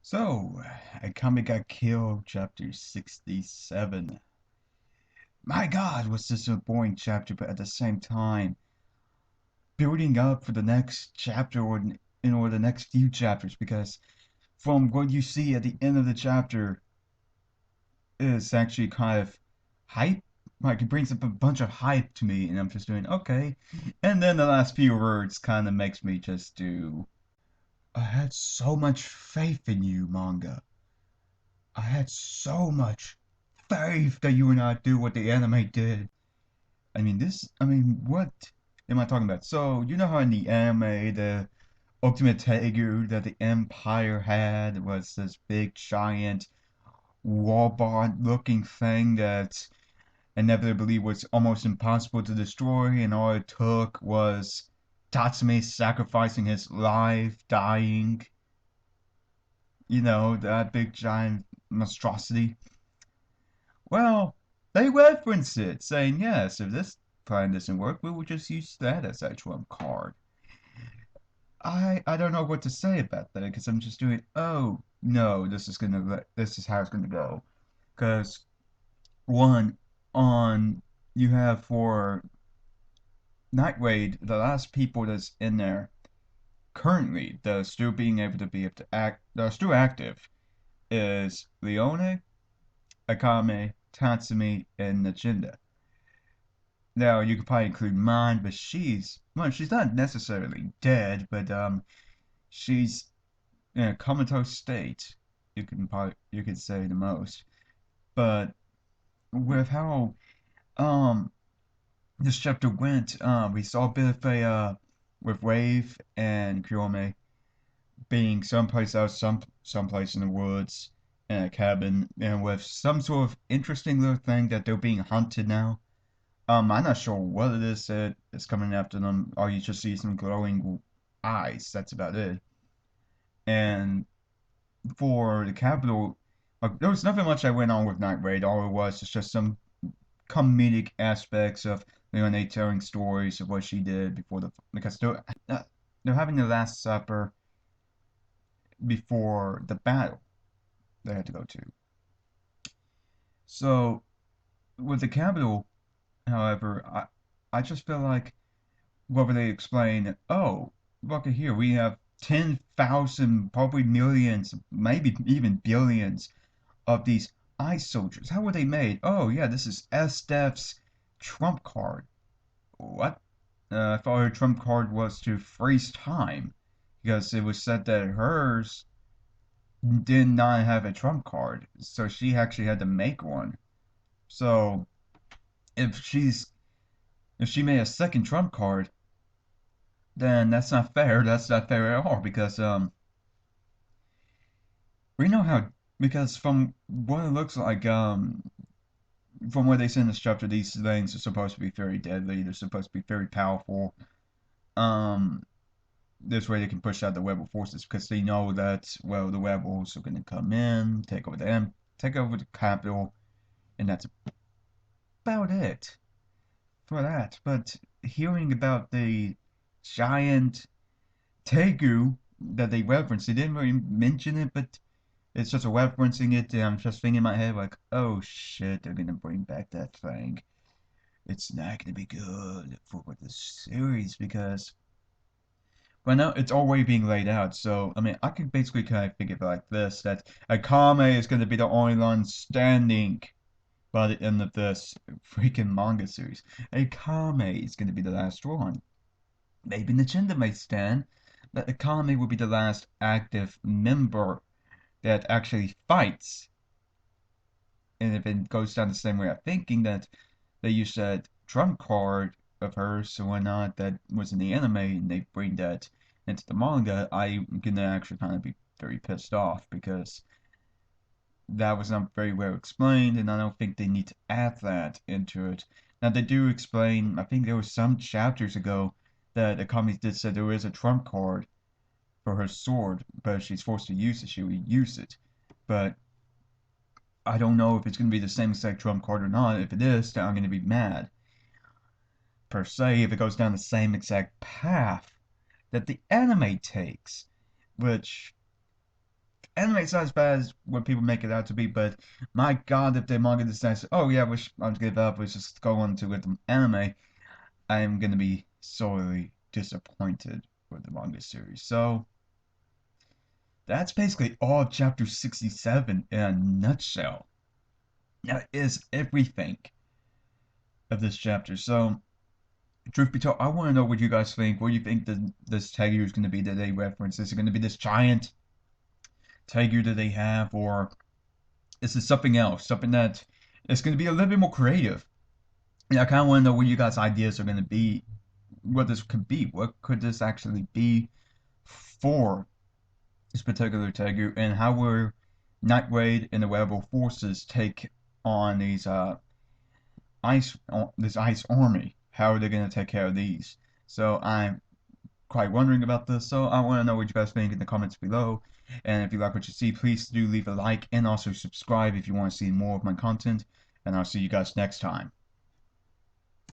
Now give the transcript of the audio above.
So, Akame got killed, chapter 67. My god, was this a boring chapter, but at the same time, building up for the next chapter or the next few chapters, because from what you see at the end of the chapter is actually kind of hype. Like, it brings up a bunch of hype to me, and I'm just doing, okay. And then the last few words kind of makes me just do, I had so much faith in you, manga. I had so much faith that you would not do what the anime did. What am I talking about? So, you know how in the anime, the ultimate Tegu that the Empire had was this big, giant, robot-looking thing that inevitably was almost impossible to destroy, and all it took was Tatsumi sacrificing his life, dying. You know, that big, giant monstrosity. Well, they reference it, saying, yes, if this plan doesn't work, we will just use that as a trump card. I don't know what to say about that because I'm just doing, oh, no, this is how it's gonna go. Because, one, on, you have for Night Raid, the last people that's in there currently, that are still being able to act, that are still active, is Leone, Akame, Tatsumi, and Najinda. Now you could probably include mine, but she's not necessarily dead, but she's in a comatose state. You could say the most. But with how um this chapter went, we saw a bit of a with Wave and Kyome being someplace in the woods in a cabin, and with some sort of interesting little thing that they're being hunted now. I'm not sure what it is that is coming after them. All you just see some glowing eyes. That's about it. And for the capital, there was nothing much that went on with Night Raid. All it was is just some comedic aspects of Leone telling stories of what she did before because they're having the Last Supper before the battle they had to go to. So with the capital, however, I just feel like what would they explain? Oh, look at here. We have 10,000, probably millions, maybe even billions of these ice soldiers. How were they made? Oh, yeah, this is SDEF's trump card. What? I thought her trump card was to freeze time because it was said that hers did not have a trump card. So she actually had to make one. So if she's if she made a second trump card, then that's not fair. That's not fair at all because we know how because from what it looks like from what they say in this chapter, these things are supposed to be very deadly. They're supposed to be very powerful. Um, this way they can push out the rebel forces because they know that the rebels are going to come in, take over the capital, and that's about it for that. But hearing about the giant Tegu that they referenced, they didn't really mention it, but it's just referencing it, and I'm just thinking in my head like, oh shit, they're gonna bring back that thing. It's not gonna be good for the series because right now it's already being laid out. So I could basically kind of think of it like this: that Akame is gonna be the only one standing by the end of this freaking manga series. Akame is gonna be the last one. Maybe Nachinda may stand, but Akame will be the last active member that actually fights. And if it goes down the same way of thinking that they use that trump card of hers or whatnot that was in the anime and they bring that into the manga, I'm gonna actually kind of be very pissed off because that was not very well explained, and I don't think they need to add that into it. Now they do explain. I think there was some chapters ago that Akami did say there is a trump card for her sword, but if she's forced to use it, she will use it. But I don't know if it's going to be the same exact trump card or not. If it is, then I'm going to be mad. Per se, if it goes down the same exact path that the anime takes, which anime's not as bad as what people make it out to be, but my god, if the manga decides, oh yeah, I'll give up, let's just go on to with the anime, I am gonna be sorely disappointed with the manga series. So that's basically all of chapter 67 in a nutshell. That is everything of this chapter. So, truth be told, I want to know what you guys think. What do you think this Tiger is going to be that they reference? Is it going to be this giant Tiger that they have, or is it something else? Something that is going to be a little bit more creative? And I kind of want to know what you guys' ideas are going to be. What this could be. What could this actually be for this particular Tiger, and how will Nightblade and the rebel forces take on these this ice army? How are they going to take care of these? So I'm quite wondering about this. So I want to know what you guys think in the comments below. And if you like what you see, please do leave a like and also subscribe if you want to see more of my content. And I'll see you guys next time.